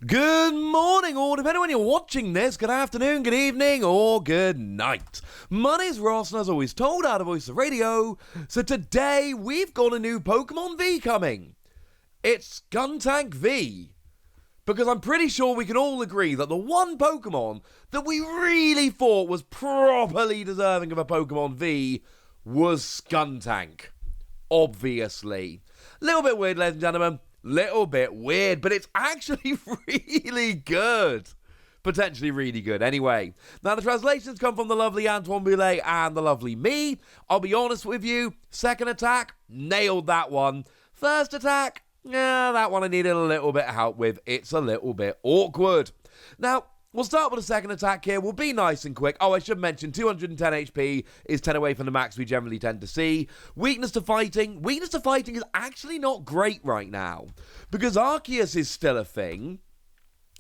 Good morning, or depending on when you're watching this, good afternoon, good evening, or good night. My name's Ross, and as always told, out of Voice of Radio. So today, we've got a new Pokémon V coming. It's Skuntank V. Because I'm pretty sure we can all agree that the one Pokémon that we really thought was properly deserving of a Pokémon V was Skuntank. Obviously. Little bit weird, ladies and gentlemen. Little bit weird, but it's actually really good. Potentially really good. Anyway, now the translations come from the lovely Antoine Boulet and the lovely me. I'll be honest with you, second attack, nailed that one. First attack, yeah, that one I needed a little bit of help with. It's a little bit awkward. Now, we'll start with a second attack here. We'll be nice and quick. Oh, I should mention, 210 HP is 10 away from the max we generally tend to see. Weakness to fighting. Weakness to fighting is actually not great right now, because Arceus is still a thing,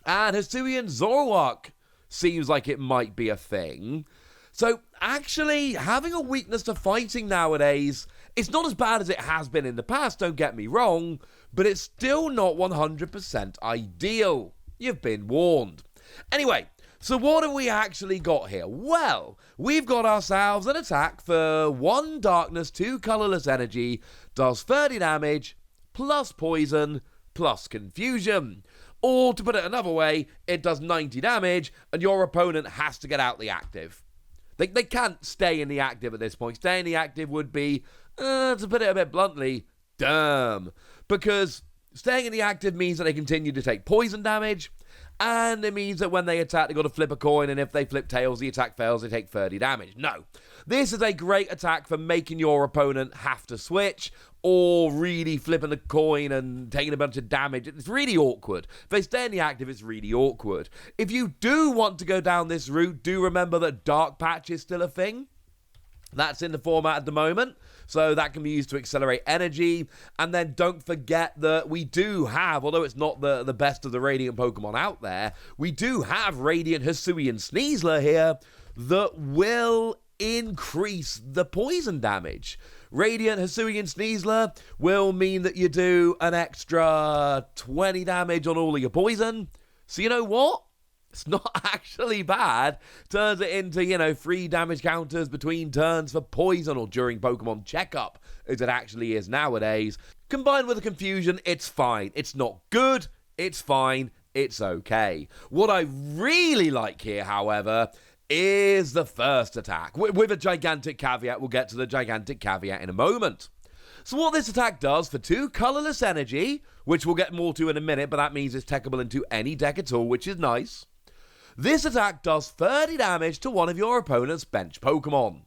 and Hisuian Zoroark seems like it might be a thing. So, actually, having a weakness to fighting nowadays, it's not as bad as it has been in the past, don't get me wrong, but it's still not 100% ideal. You've been warned. Anyway, so what have we actually got here? Well, we've got ourselves an attack for 1 darkness, 2 colorless energy, does 30 damage, plus poison, plus confusion. Or, to put it another way, it does 90 damage, and your opponent has to get out the active. They can't stay in the active at this point. Stay in the active would be, to put it a bit bluntly, dumb. Because staying in the active means that they continue to take poison damage, and it means that when they attack, they've got to flip a coin, and if they flip tails, the attack fails, they take 30 damage. No. This is a great attack for making your opponent have to switch, or really flipping a coin and taking a bunch of damage. It's really awkward. If they stay in the active, it's really awkward. If you do want to go down this route, do remember that Dark Patch is still a thing. That's in the format at the moment, so that can be used to accelerate energy. And then don't forget that we do have, although it's not the best of the Radiant Pokemon out there, we do have Radiant Hisuian Sneasler here that will increase the poison damage. Radiant Hisuian Sneasler will mean that you do an extra 20 damage on all of your poison. So you know what? It's not actually bad. Turns it into, 3 damage counters between turns for poison or during Pokemon checkup, as it actually is nowadays. Combined with the confusion, it's fine. It's not good. It's fine. It's okay. What I really like here, however, is the first attack. With a gigantic caveat. We'll get to the gigantic caveat in a moment. So what this attack does for 2 colorless energy, which we'll get more to in a minute, but that means it's techable into any deck at all, which is nice. This attack does 30 damage to one of your opponent's bench Pokemon.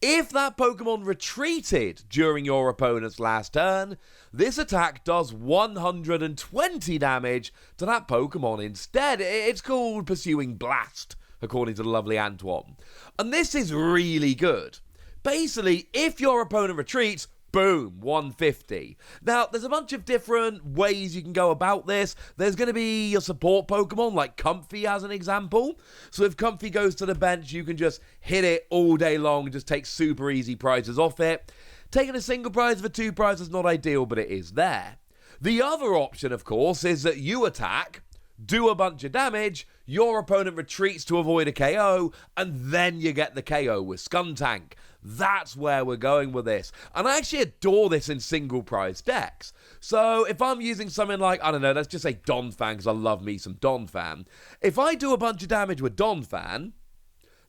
If that Pokemon retreated during your opponent's last turn, this attack does 120 damage to that Pokemon instead. It's called Pursuing Blast, according to the lovely Antoine. And this is really good. Basically, if your opponent retreats, boom, 150. Now, there's a bunch of different ways you can go about this. There's going to be your support Pokemon, like Comfy as an example. So if Comfy goes to the bench, you can just hit it all day long and just take super easy prizes off it. Taking a single prize for 2 prizes is not ideal, but it is there. The other option, of course, is that you attack, do a bunch of damage, your opponent retreats to avoid a KO, and then you get the KO with Skuntank. That's where we're going with this. And I actually adore this in single prize decks. So if I'm using something like, I don't know, let's just say Donphan, because I love me some Donphan. If I do a bunch of damage with Donphan,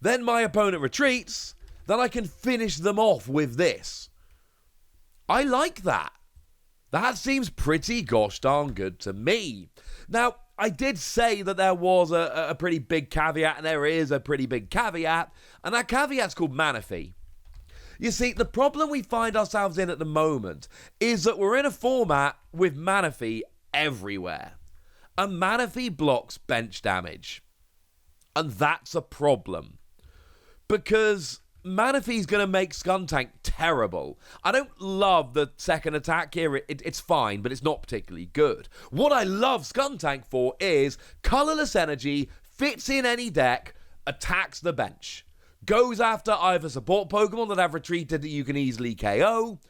then my opponent retreats, then I can finish them off with this. I like that. That seems pretty gosh darn good to me. Now, I did say that there was a pretty big caveat, and there is a pretty big caveat, and that caveat's called Manaphy. You see, the problem we find ourselves in at the moment is that we're in a format with Manaphy everywhere. And Manaphy blocks bench damage. And that's a problem. Because Manaphy's going to make Skuntank terrible. I don't love the second attack here. It's fine, but it's not particularly good. What I love Skuntank for is colorless energy, fits in any deck, attacks the bench. Goes after either support Pokemon that have retreated that you can easily KO,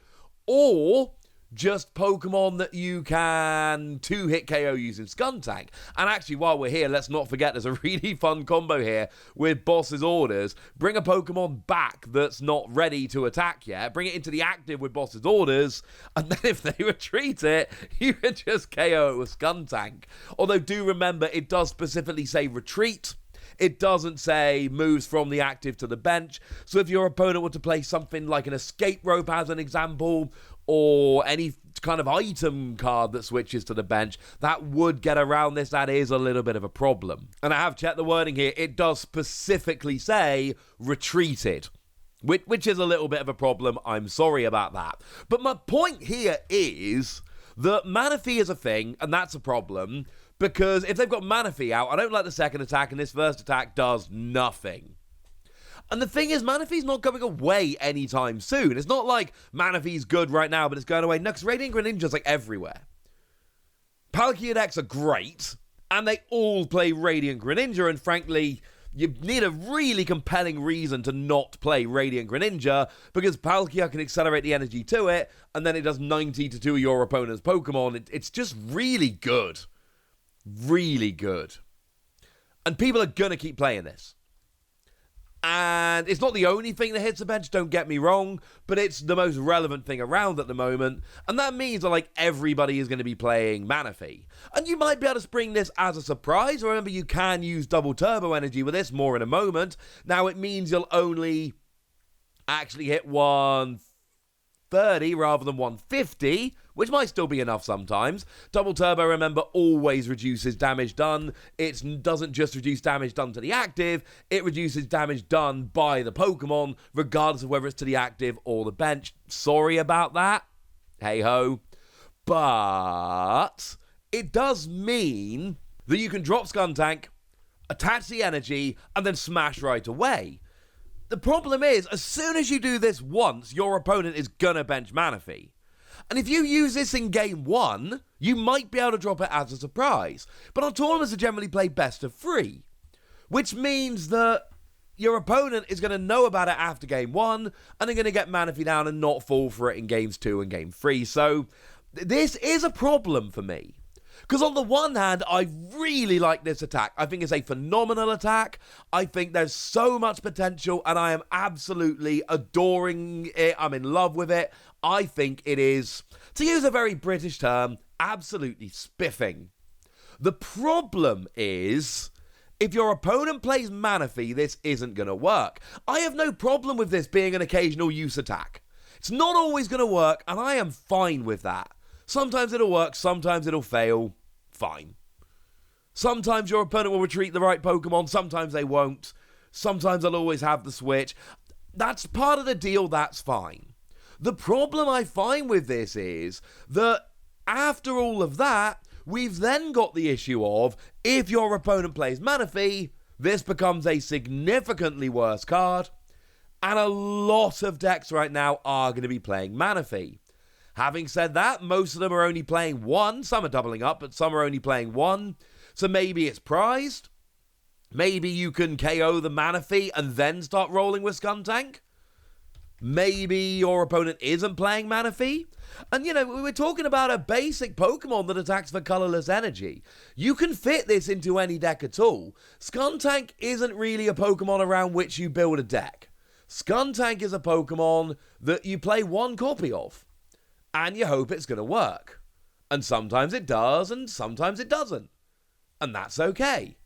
or just Pokemon that you can 2-hit KO using Skuntank. And actually, while we're here, let's not forget there's a really fun combo here with Boss's Orders. Bring a Pokemon back that's not ready to attack yet, bring it into the active with Boss's Orders, and then if they retreat it, you can just KO it with Skuntank. Although do remember, it does specifically say retreat. It doesn't say moves from the active to the bench. So if your opponent were to play something like an escape rope as an example, or any kind of item card that switches to the bench, that would get around this. That is a little bit of a problem. And I have checked the wording here. It does specifically say retreated, which is a little bit of a problem. I'm sorry about that. But my point here is that Manaphy is a thing, and that's a problem, because if they've got Manaphy out, I don't like the second attack, and this first attack does nothing. And the thing is, Manaphy's not going away anytime soon. It's not like Manaphy's good right now, but it's going away. No, because Radiant Greninja's like everywhere. Palkia decks are great, and they all play Radiant Greninja, and frankly, you need a really compelling reason to not play Radiant Greninja, because Palkia can accelerate the energy to it, and then it does 90 to 2 of your opponent's Pokemon. It's just really good. Really good. And people are going to keep playing this. And it's not the only thing that hits the bench, don't get me wrong, but it's the most relevant thing around at the moment, and that means that, like, everybody is going to be playing Manaphy. And you might be able to spring this as a surprise. Remember, you can use double turbo energy with this, more in a moment. Now, it means you'll only actually hit 130 rather than 150, which might still be enough sometimes. Double turbo, remember, always reduces damage done. It doesn't just reduce damage done to the active, it reduces damage done by the Pokemon, regardless of whether it's to the active or the bench. Sorry about that. Hey-ho. But it does mean that you can drop Skuntank, attach the energy, and then smash right away. The problem is, as soon as you do this once, your opponent is gonna bench Manaphy. And if you use this in game 1, you might be able to drop it as a surprise. But our tournaments are generally played best of 3, which means that your opponent is going to know about it after game 1, and they're going to get Manaphy down and not fall for it in games 2 and game 3. So this is a problem for me. Because on the one hand, I really like this attack. I think it's a phenomenal attack. I think there's so much potential, and I am absolutely adoring it. I'm in love with it. I think it is, to use a very British term, absolutely spiffing. The problem is, if your opponent plays Manaphy, this isn't going to work. I have no problem with this being an occasional use attack. It's not always going to work, and I am fine with that. Sometimes it'll work, sometimes it'll fail. Fine. Sometimes your opponent will retreat the right Pokemon, sometimes they won't. Sometimes they'll always have the switch. That's part of the deal, that's fine. The problem I find with this is that after all of that, we've then got the issue of, if your opponent plays Manaphy, this becomes a significantly worse card, and a lot of decks right now are going to be playing Manaphy. Having said that, most of them are only playing 1. Some are doubling up, but some are only playing 1. So maybe it's prized. Maybe you can KO the Manaphy and then start rolling with Skuntank. Maybe your opponent isn't playing Manaphy. And, you know, we're talking about a basic Pokemon that attacks for colorless energy. You can fit this into any deck at all. Skuntank isn't really a Pokemon around which you build a deck. Skuntank is a Pokemon that you play 1 copy of. And you hope it's going to work. And sometimes it does, and sometimes it doesn't. And that's okay.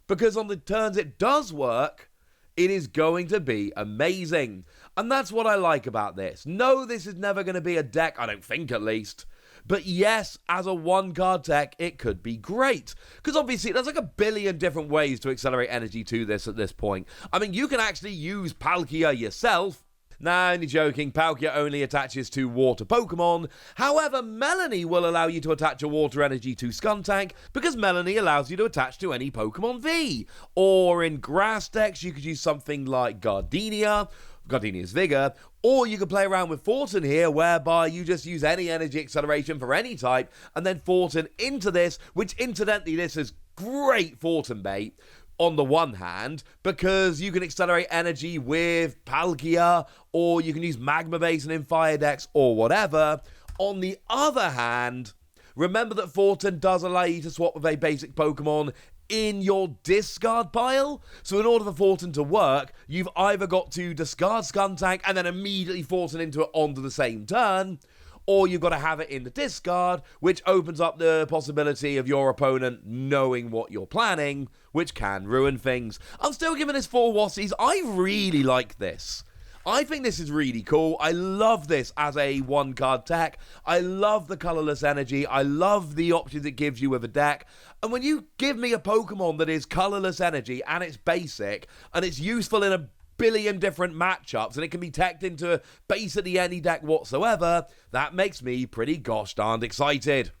Because on the turns it does work, it is going to be amazing. And that's what I like about this. No, this is never going to be a deck, I don't think at least. But yes, as a 1-card deck, it could be great. Because obviously, there's like a billion different ways to accelerate energy to this at this point. I mean, you can actually use Palkia yourself. Nah, only joking, Palkia only attaches to water Pokemon. However, Melanie will allow you to attach a water energy to Skuntank, because Melanie allows you to attach to any Pokemon V. Or in grass decks, you could use something like Gardenia's Vigor, or you could play around with Fortin here, whereby you just use any energy acceleration for any type, and then Fortin into this, which incidentally, this is great Fortin bait. On the one hand, because you can accelerate energy with Palkia, or you can use Magma Basin in Fire decks, or whatever. On the other hand, remember that Fortin does allow you to swap with a basic Pokemon in your discard pile. So in order for Fortin to work, you've either got to discard Skuntank and then immediately Fortin into it onto the same turn, or you've got to have it in the discard, which opens up the possibility of your opponent knowing what you're planning, which can ruin things. I'm still giving this 4 Wassies. I really like this. I think this is really cool. I love this as a one-card deck. I love the colourless energy. I love the options it gives you with a deck. And when you give me a Pokemon that is colourless energy and it's basic and it's useful in a billion different matchups and it can be teched into basically any deck whatsoever, that makes me pretty gosh darned excited.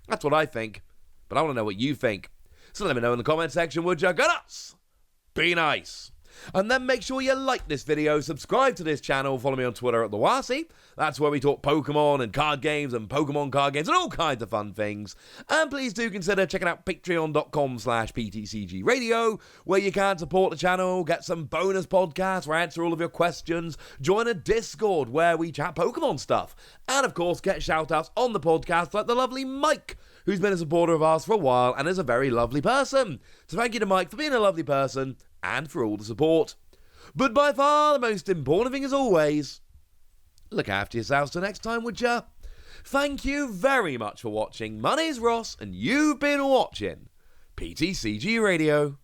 That's what I think. But I want to know what you think. So let me know in the comment section, would you? Go nuts! Be nice! And then make sure you like this video, subscribe to this channel, follow me on Twitter at the Wasi. That's where we talk Pokemon and card games and Pokemon card games and all kinds of fun things. And please do consider checking out patreon.com/PTCG Radio, where you can support the channel, get some bonus podcasts where I answer all of your questions, join a Discord where we chat Pokemon stuff, and of course get shout-outs on the podcast like the lovely Mike, who's been a supporter of ours for a while and is a very lovely person. So thank you to Mike for being a lovely person and for all the support. But by far the most important thing as always, look after yourselves till next time, would ya? Thank you very much for watching. My name's Ross and you've been watching PTCG Radio.